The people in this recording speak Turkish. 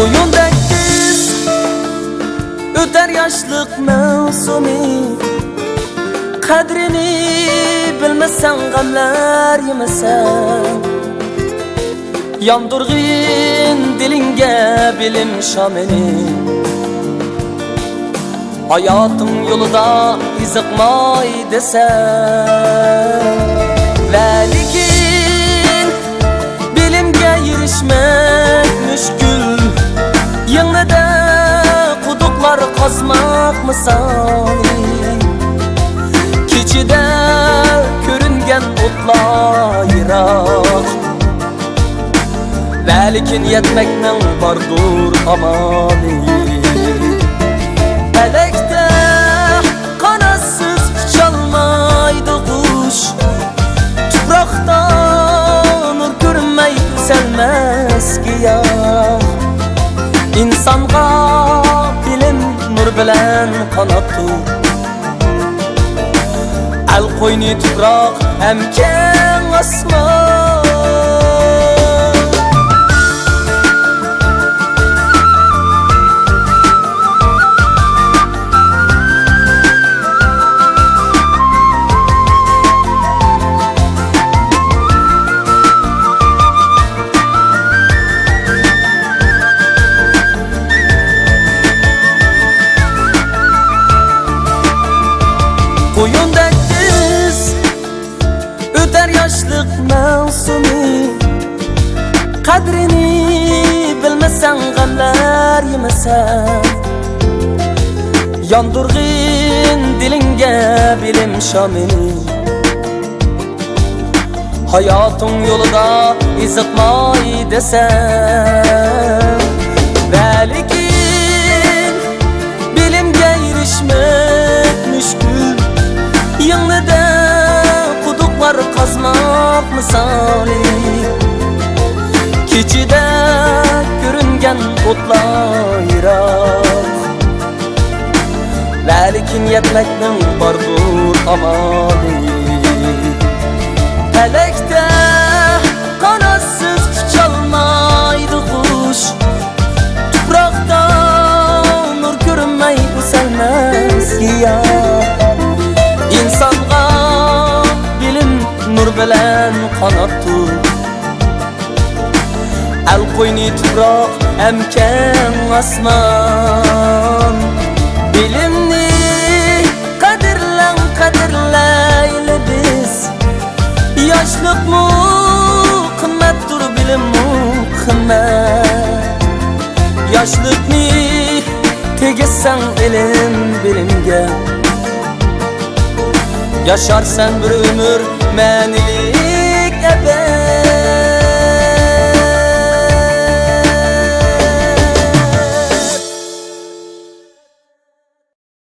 Quyundek tez öter yaşlık mevsumi, kadrini bilmesen gamlar yemesen. Yandırgın dilinge bilim şameni, hayatın yolunda izıkmay desen. Velikin bilimge yirişmek müşkül, yığnıda kuduklar kazmak misali. Keçide körüngen otlar yirak, velikin yetmekten bardur amali. Elekte kanatsız çalmaydı kuş, toprakta nur görünmey yükselmez giyah. İnsanga bilim nur bilen kanattır, el koyni toprak hem keng asman. Quyundek tez öter yaşlık mevsumi, kadrini bilmesen gamlar yemesen. Yandırgın dilinge bilim şamini, hayatın yolunda izıkmay desen. Velikin bilimge yirişmek müşkül, yığnıda kuduklar kazmak misali. Keçide görüngen otlar yirak, velikin yetmekten bardur amali. Felekte kanatsız çalmaydı kuş, toprakta nur görünmey yükselmez giyah. İnsanga bilim nur bilen kanattır, el koyni toprak hem keng asman. Bilimni kadirlen kadirleyli biz, yaşlık mu kımmettir bilim mu kımmet. Yaşlık ni tegesen ilim bilimge, yaşarsan bir ömür mənili.